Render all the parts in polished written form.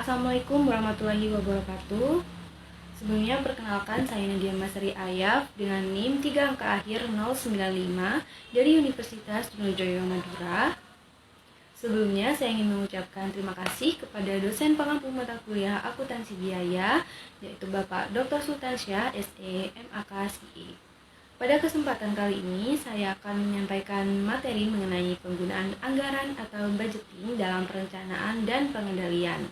Assalamualaikum warahmatullahi wabarakatuh. Sebelumnya perkenalkan, saya Nadia Masari Ayaf dengan NIM 3 angka akhir 095 dari Universitas Trunojoyo Madura. Sebelumnya saya ingin mengucapkan terima kasih kepada dosen pengampu mata kuliah akuntansi biaya, yaitu Bapak Dr. Sultansyah SE MAK CE. Pada kesempatan kali ini, saya akan menyampaikan materi mengenai penggunaan anggaran atau budgeting dalam perencanaan dan pengendalian.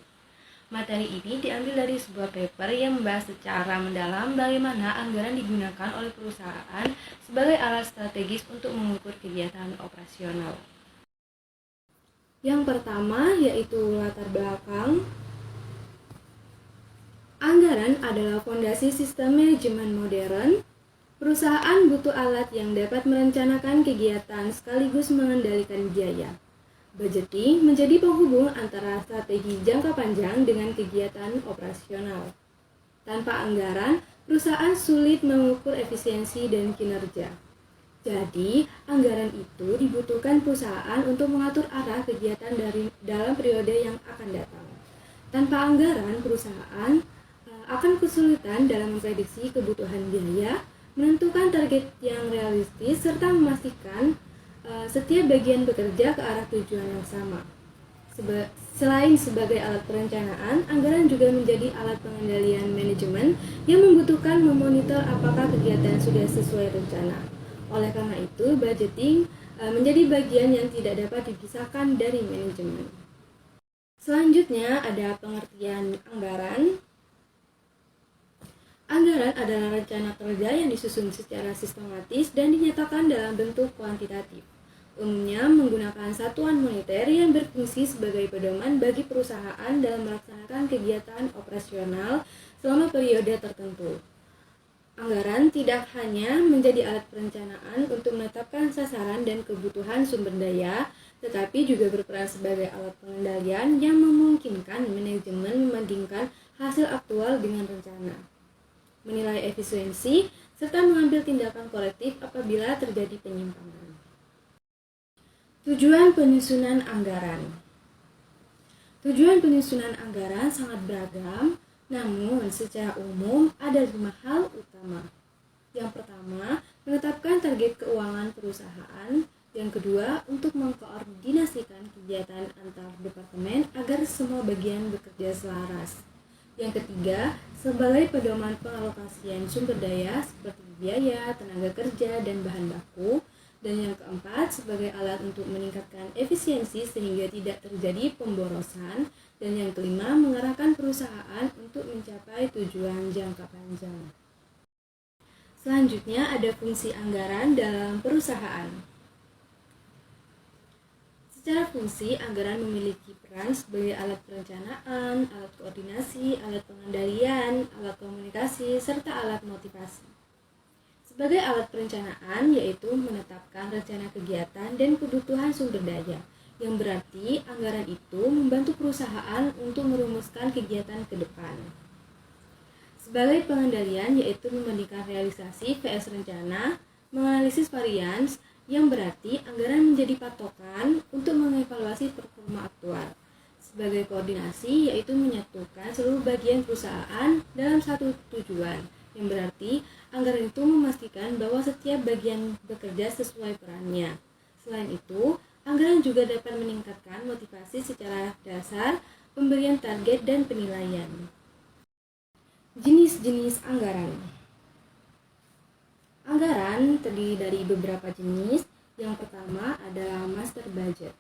Materi ini diambil dari sebuah paper yang membahas secara mendalam bagaimana anggaran digunakan oleh perusahaan sebagai alat strategis untuk mengukur kegiatan operasional. Yang pertama yaitu latar belakang. Anggaran adalah fondasi sistem manajemen modern. Perusahaan butuh alat yang dapat merencanakan kegiatan sekaligus mengendalikan biaya. Budgeting menjadi penghubung antara strategi jangka panjang dengan kegiatan operasional. Tanpa anggaran, perusahaan sulit mengukur efisiensi dan kinerja. Jadi, anggaran itu dibutuhkan perusahaan untuk mengatur arah kegiatan dalam periode yang akan datang. Tanpa anggaran, perusahaan akan kesulitan dalam memprediksi kebutuhan biaya, menentukan target yang realistis, serta memastikan setiap bagian bekerja ke arah tujuan yang sama. Selain sebagai alat perencanaan, anggaran juga menjadi alat pengendalian manajemen yang membutuhkan memonitor apakah kegiatan sudah sesuai rencana. Oleh karena itu, budgeting menjadi bagian yang tidak dapat dipisahkan dari manajemen. Selanjutnya ada pengertian anggaran. Anggaran adalah rencana kerja yang disusun secara sistematis dan dinyatakan dalam bentuk kuantitatif. Umumnya menggunakan satuan moneter yang berfungsi sebagai pedoman bagi perusahaan dalam melaksanakan kegiatan operasional selama periode tertentu. Anggaran tidak hanya menjadi alat perencanaan untuk menetapkan sasaran dan kebutuhan sumber daya, tetapi juga berperan sebagai alat pengendalian yang memungkinkan manajemen membandingkan hasil aktual dengan rencana, menilai efisiensi, serta mengambil tindakan korektif apabila terjadi penyimpangan. Tujuan penyusunan anggaran. Tujuan penyusunan anggaran sangat beragam, namun secara umum ada 5 hal utama. Yang pertama, menetapkan target keuangan perusahaan. Yang kedua, untuk mengkoordinasikan kegiatan antar departemen agar semua bagian bekerja selaras. Yang ketiga, sebagai pedoman pengalokasian sumber daya seperti biaya, tenaga kerja, dan bahan baku. Dan yang keempat, sebagai alat untuk meningkatkan efisiensi sehingga tidak terjadi pemborosan. Dan yang kelima, mengarahkan perusahaan untuk mencapai tujuan jangka panjang. Selanjutnya ada fungsi anggaran dalam perusahaan. Secara fungsi, anggaran memiliki peran sebagai alat perencanaan, alat koordinasi, alat pengendalian, alat komunikasi, serta alat motivasi. Sebagai alat perencanaan, yaitu menetapkan rencana kegiatan dan kebutuhan sumber daya, yang berarti anggaran itu membantu perusahaan untuk merumuskan kegiatan ke depan. Sebagai pengendalian, yaitu membandingkan realisasi vs rencana, menganalisis varians, yang berarti anggaran menjadi patokan untuk mengevaluasi performa aktual. Sebagai koordinasi, yaitu menyatukan seluruh bagian perusahaan dalam satu tujuan, yang berarti anggaran itu memastikan bahwa setiap bagian bekerja sesuai perannya. Selain itu, anggaran juga dapat meningkatkan motivasi secara dasar, pemberian target, dan penilaian. Jenis-jenis anggaran. Anggaran terdiri dari beberapa jenis. Yang pertama adalah master budget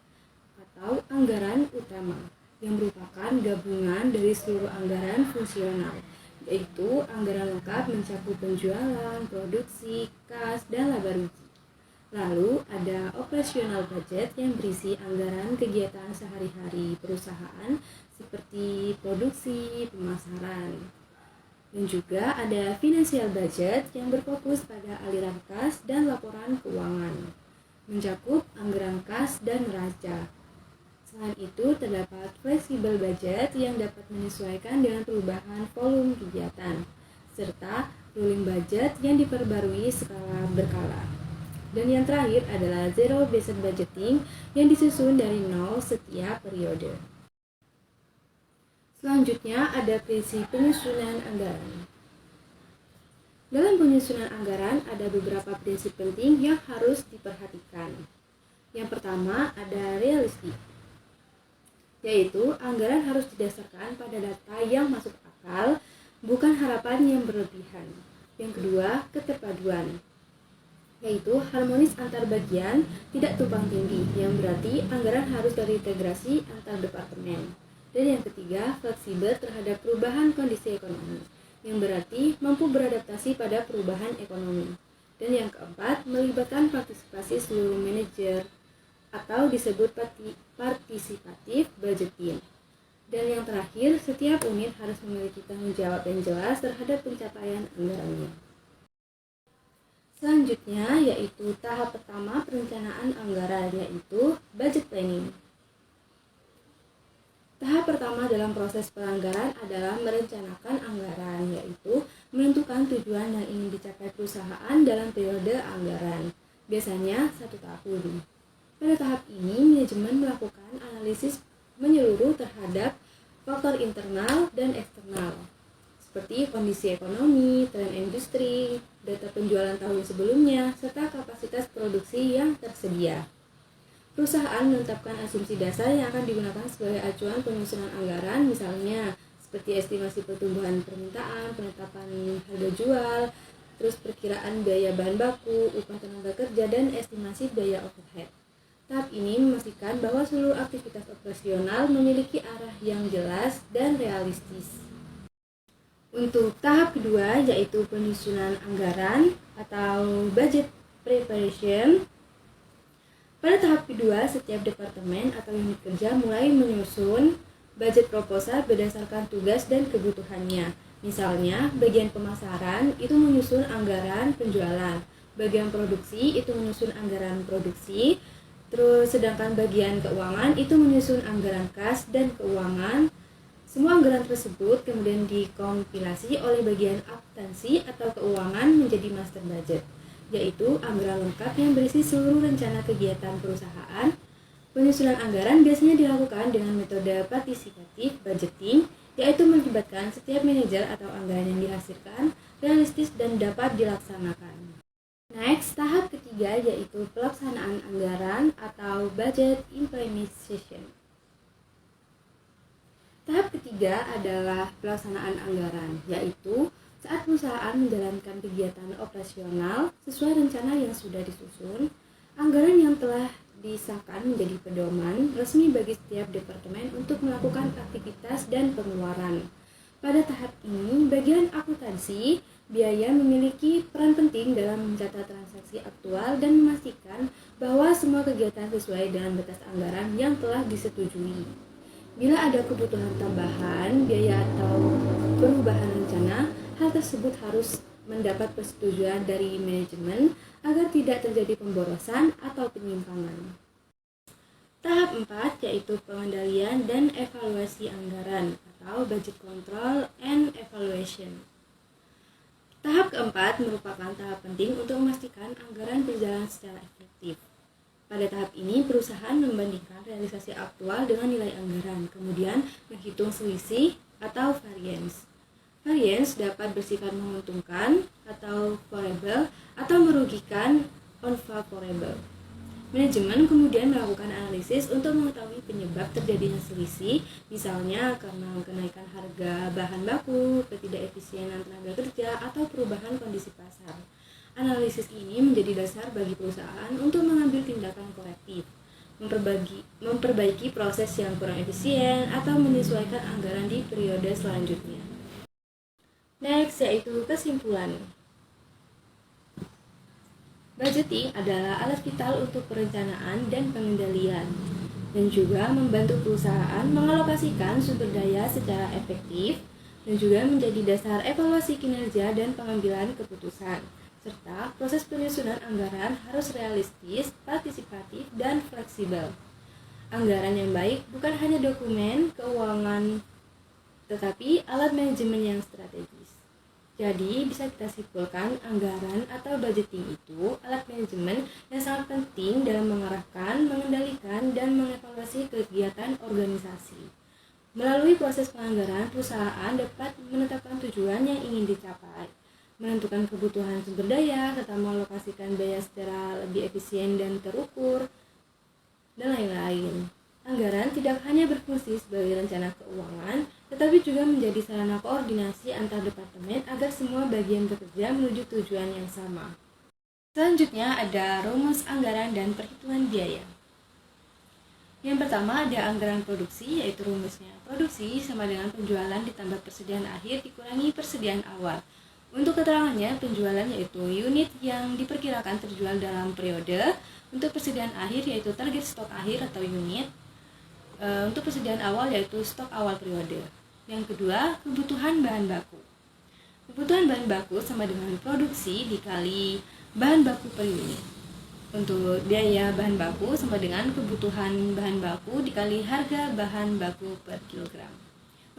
atau anggaran utama, yang merupakan gabungan dari seluruh anggaran fungsional, yaitu anggaran lengkap mencakup penjualan, produksi, kas, dan laba rugi. Lalu ada operational budget yang berisi anggaran kegiatan sehari-hari perusahaan seperti produksi, pemasaran. Dan juga ada financial budget yang berfokus pada aliran kas dan laporan keuangan, mencakup anggaran kas dan neraca. Selain itu, terdapat flexible budget yang dapat menyesuaikan dengan perubahan volume kegiatan, serta rolling budget yang diperbarui skala berkala. Dan yang terakhir adalah zero based budgeting yang disusun dari nol setiap periode. Selanjutnya ada prinsip penyusunan anggaran. Dalam penyusunan anggaran ada beberapa prinsip penting yang harus diperhatikan. Yang pertama ada realistik, yaitu anggaran harus didasarkan pada data yang masuk akal, bukan harapan yang berlebihan. Yang kedua, keterpaduan, yaitu harmonis antar bagian, tidak tumpang tindih, yang berarti anggaran harus terintegrasi antar departemen. Dan yang ketiga, fleksibel terhadap perubahan kondisi ekonomi, yang berarti mampu beradaptasi pada perubahan ekonomi. Dan yang keempat, melibatkan partisipasi seluruh manajer atau disebut partisipatif budgeting. Dan yang terakhir, setiap unit harus memiliki tanggung jawab yang jelas terhadap pencapaian anggarannya. Selanjutnya yaitu tahap pertama perencanaan anggaran, yaitu budget planning. Tahap pertama dalam proses pelanggaran adalah merencanakan anggaran, yaitu menentukan tujuan yang ingin dicapai perusahaan dalam periode anggaran, biasanya 1 tahun. Pada tahap ini, manajemen melakukan analisis menyeluruh terhadap faktor internal dan eksternal, seperti kondisi ekonomi, tren industri, data penjualan tahun sebelumnya, serta kapasitas produksi yang tersedia. Perusahaan menetapkan asumsi dasar yang akan digunakan sebagai acuan penyusunan anggaran, misalnya seperti estimasi pertumbuhan permintaan, penetapan harga jual, terus perkiraan biaya bahan baku, upah tenaga kerja, dan estimasi biaya overhead. Tahap ini memastikan bahwa seluruh aktivitas operasional memiliki arah yang jelas dan realistis. Untuk tahap kedua yaitu penyusunan anggaran atau budget preparation. Pada tahap kedua, setiap departemen atau unit kerja mulai menyusun budget proposal berdasarkan tugas dan kebutuhannya. Misalnya, bagian pemasaran itu menyusun anggaran penjualan, bagian produksi itu menyusun anggaran produksi, terus sedangkan bagian keuangan itu menyusun anggaran kas dan keuangan. Semua anggaran tersebut kemudian dikompilasi oleh bagian akuntansi atau keuangan menjadi master budget, yaitu anggaran lengkap yang berisi seluruh rencana kegiatan perusahaan. Penyusunan anggaran biasanya dilakukan dengan metode partisipatif budgeting, yaitu melibatkan setiap manajer atau anggaran yang dihasilkan, realistis dan dapat dilaksanakan. Next, tahap ketiga yaitu pelaksanaan anggaran atau budget implementation. Tahap ketiga adalah pelaksanaan anggaran, yaitu saat perusahaan menjalankan kegiatan operasional sesuai rencana yang sudah disusun, anggaran yang telah disahkan menjadi pedoman resmi bagi setiap departemen untuk melakukan aktivitas dan pengeluaran. Pada tahap ini, bagian akuntansi biaya memiliki peran penting dalam mencatat transaksi aktual dan memastikan bahwa semua kegiatan sesuai dengan batas anggaran yang telah disetujui. Bila ada kebutuhan tambahan, biaya atau perubahan rencana, hal tersebut harus mendapat persetujuan dari manajemen agar tidak terjadi pemborosan atau penyimpangan. Tahap 4 yaitu pengendalian dan evaluasi anggaran atau budget control and evaluation. Tahap keempat merupakan tahap penting untuk memastikan anggaran berjalan secara efektif. Pada tahap ini, perusahaan membandingkan realisasi aktual dengan nilai anggaran, kemudian menghitung selisih atau variance. Variance dapat bersifat menguntungkan atau favorable atau merugikan unfavorable. Manajemen kemudian melakukan analisis untuk mengetahui penyebab terjadinya selisih, misalnya karena kenaikan harga bahan baku, ketidakefisienan tenaga kerja, atau perubahan kondisi pasar. Analisis ini menjadi dasar bagi perusahaan untuk mengambil tindakan korektif, memperbaiki proses yang kurang efisien, atau menyesuaikan anggaran di periode selanjutnya. Next, yaitu kesimpulan. Budgeting adalah alat vital untuk perencanaan dan pengendalian, dan juga membantu perusahaan mengalokasikan sumber daya secara efektif, dan juga menjadi dasar evaluasi kinerja dan pengambilan keputusan. Serta proses penyusunan anggaran harus realistis, partisipatif, dan fleksibel. Anggaran yang baik bukan hanya dokumen keuangan, tetapi alat manajemen yang strategis. Jadi, bisa kita simpulkan anggaran atau budgeting itu alat manajemen yang sangat penting dalam mengarahkan, mengendalikan, dan mengevaluasi kegiatan organisasi. Melalui proses penganggaran, perusahaan dapat menetapkan tujuan yang ingin dicapai, menentukan kebutuhan sumber daya, serta mengalokasikan biaya secara lebih efisien dan terukur, dan lain-lain. Anggaran tidak hanya berfungsi sebagai rencana keuangan, tetapi juga menjadi sarana koordinasi antar departemen agar semua bagian bekerja menuju tujuan yang sama. Selanjutnya ada rumus anggaran dan perhitungan biaya. Yang pertama ada anggaran produksi, yaitu rumusnya. Produksi sama dengan penjualan ditambah persediaan akhir dikurangi persediaan awal. Untuk keterangannya, penjualan yaitu unit yang diperkirakan terjual dalam periode. Untuk persediaan akhir yaitu target stok akhir atau unit. Untuk persediaan awal yaitu stok awal periode. Yang kedua, kebutuhan bahan baku. Kebutuhan bahan baku sama dengan produksi dikali bahan baku per unit. Untuk biaya bahan baku sama dengan kebutuhan bahan baku dikali harga bahan baku per kilogram.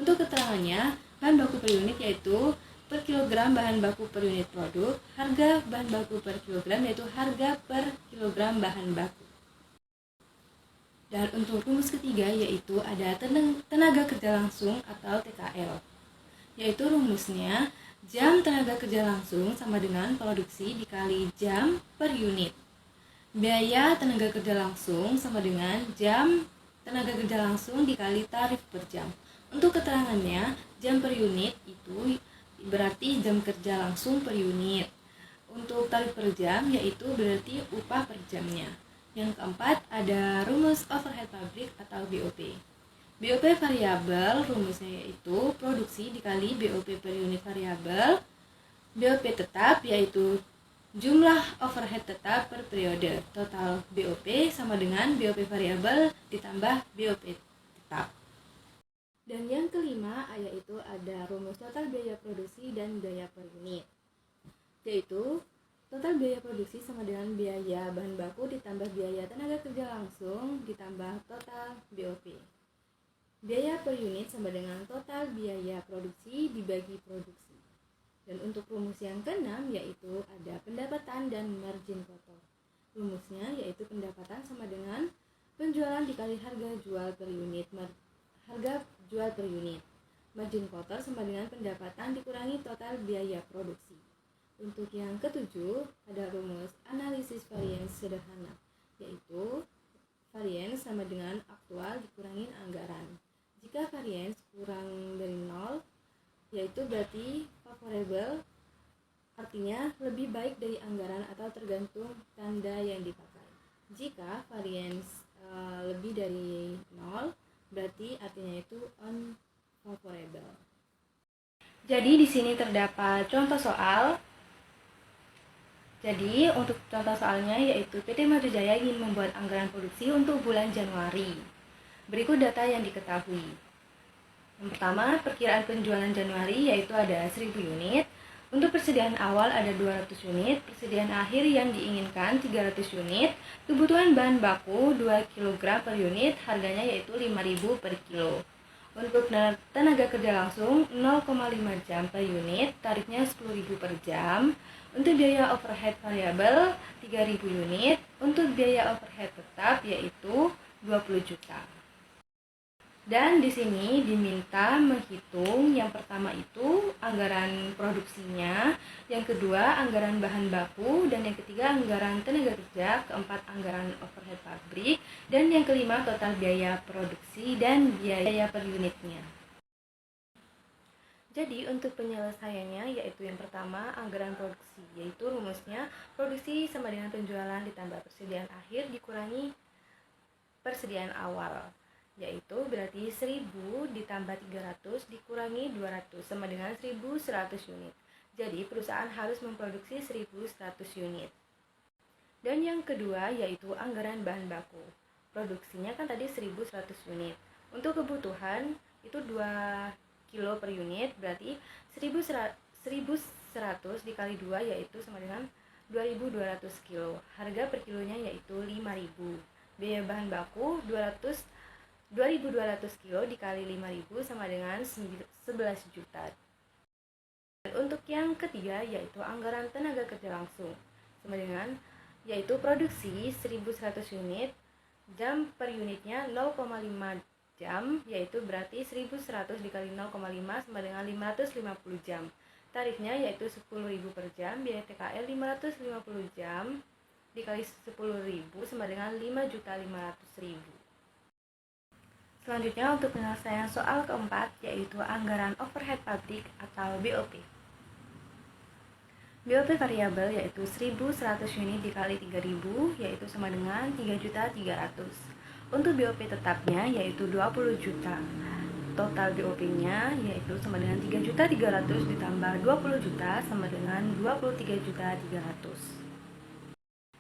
Untuk keterangannya, bahan baku per unit yaitu per kilogram bahan baku per unit produk, harga bahan baku per kilogram yaitu harga per kilogram bahan baku. Dan untuk rumus ketiga yaitu ada tenaga kerja langsung atau TKL. Yaitu rumusnya jam tenaga kerja langsung sama dengan produksi dikali jam per unit. Biaya tenaga kerja langsung sama dengan jam tenaga kerja langsung dikali tarif per jam. Untuk keterangannya, jam per unit itu berarti jam kerja langsung per unit. Untuk tarif per jam yaitu berarti upah per jamnya. Yang keempat ada rumus overhead pabrik atau BOP. BOP variabel rumusnya yaitu produksi dikali BOP per unit variabel. BOP tetap yaitu jumlah overhead tetap per periode. Total BOP sama dengan BOP variabel ditambah BOP tetap. Dan yang kelima yaitu ada rumus total biaya produksi dan biaya per unit. Yaitu total biaya produksi sama dengan biaya bahan baku ditambah biaya tenaga kerja langsung ditambah total BOP. Biaya per unit sama dengan total biaya produksi dibagi produksi. Dan untuk rumus yang keenam yaitu ada pendapatan dan margin kotor. Rumusnya yaitu pendapatan sama dengan penjualan dikali harga jual per unit. Harga jual per unit. Margin kotor sama dengan pendapatan dikurangi total biaya produksi. Untuk yang ketujuh ada rumus analisis variance sederhana, yaitu variance sama dengan aktual dikurangi anggaran. Jika variance kurang dari 0, yaitu berarti favorable, artinya lebih baik dari anggaran atau tergantung tanda yang dipakai. Jika variance lebih dari 0, berarti artinya itu unfavorable. Jadi di sini terdapat contoh soal. Jadi untuk contoh soalnya yaitu PT Madrijaya ingin membuat anggaran produksi untuk bulan Januari. Berikut data yang diketahui. Yang pertama, perkiraan penjualan Januari yaitu ada 1000 unit. Untuk persediaan awal ada 200 unit, persediaan akhir yang diinginkan 300 unit, kebutuhan bahan baku 2 kg per unit, harganya yaitu 5.000 per kilo. Untuk tenaga kerja langsung 0,5 jam per unit, tarifnya 10.000 per jam. Untuk biaya overhead variabel 3.000 unit, untuk biaya overhead tetap yaitu 20 juta. Dan di sini diminta menghitung yang pertama itu anggaran produksinya, yang kedua anggaran bahan baku, dan yang ketiga anggaran tenaga kerja, keempat anggaran overhead pabrik, dan yang kelima total biaya produksi dan biaya per unitnya. Jadi untuk penyelesaiannya yaitu yang pertama anggaran produksi, yaitu rumusnya produksi sama dengan penjualan ditambah persediaan akhir dikurangi persediaan awal, yaitu berarti 1000 ditambah 300 dikurangi 200 sama dengan 1100 unit. Jadi perusahaan harus memproduksi 1100 unit. Dan yang kedua yaitu anggaran bahan baku. Produksinya kan tadi 1100 unit. Untuk kebutuhan itu 2 kilo per unit, berarti 1100 dikali 2 yaitu sama dengan 2200 kilo. Harga per kilonya yaitu 5000. Biaya bahan baku 2200 kilo dikali 5.000 sama dengan 11 juta. Dan untuk yang ketiga yaitu anggaran tenaga kerja langsung sama dengan yaitu produksi 1100 unit, jam per unitnya 0,5 jam, yaitu berarti 1100 dikali 0,5 sama dengan 550 jam. Tarifnya yaitu 10.000 per jam, biaya TKL 550 jam dikali 10.000 sama dengan 5.500.000. Selanjutnya untuk penyelesaian soal keempat yaitu anggaran overhead pabrik atau BOP. BOP variabel yaitu 1.100 unit dikali 3.000 yaitu sama dengan 3.300.000. Untuk BOP tetapnya yaitu 20 juta. Total BOP-nya yaitu sama dengan 3.300.000 ditambah 20 juta sama dengan 23.300.000.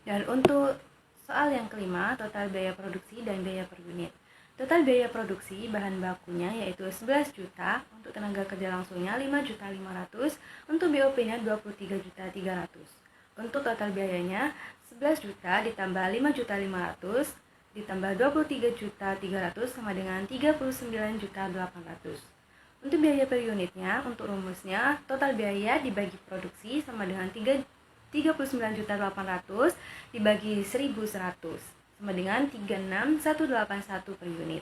Dan untuk soal yang kelima, total biaya produksi dan biaya per unit. Total biaya produksi bahan bakunya yaitu 11 juta, untuk tenaga kerja langsungnya 5.500.000, untuk BOP-nya 23.300.000. Untuk total biayanya 11 juta ditambah 5.500.000 ditambah 23.300.000 sama dengan 39.800.000. Untuk biaya per unitnya, untuk rumusnya total biaya dibagi produksi sama dengan 39.800 dibagi 1.100 sama dengan 36.181 per unit.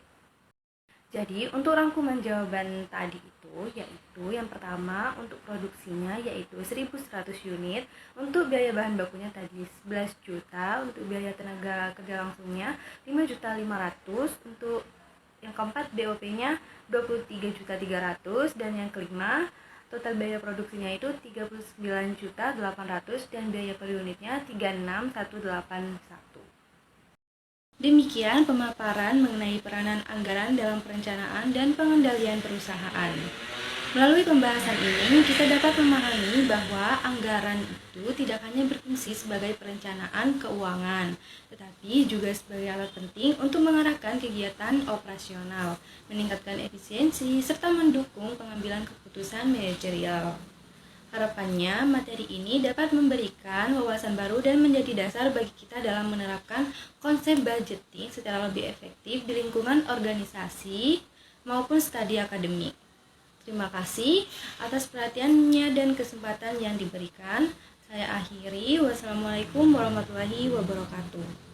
Jadi untuk rangkuman jawaban tadi itu yaitu yang pertama untuk produksinya yaitu 1.100 unit, untuk biaya bahan bakunya tadi 11 juta, untuk biaya tenaga kerja langsungnya 5.500.000, untuk yang keempat BOP-nya 23.300.000, dan yang kelima total biaya produksinya itu 39.800.000 dan biaya per unitnya 36.181. Demikian pemaparan mengenai peranan anggaran dalam perencanaan dan pengendalian perusahaan. Melalui pembahasan ini, kita dapat memahami bahwa anggaran itu tidak hanya berfungsi sebagai perencanaan keuangan, tetapi juga sebagai alat penting untuk mengarahkan kegiatan operasional, meningkatkan efisiensi, serta mendukung pengambilan keputusan manajerial. Harapannya, materi ini dapat memberikan wawasan baru dan menjadi dasar bagi kita dalam menerapkan konsep budgeting secara lebih efektif di lingkungan organisasi maupun studi akademik. Terima kasih atas perhatiannya dan kesempatan yang diberikan. Saya akhiri. Wassalamualaikum warahmatullahi wabarakatuh.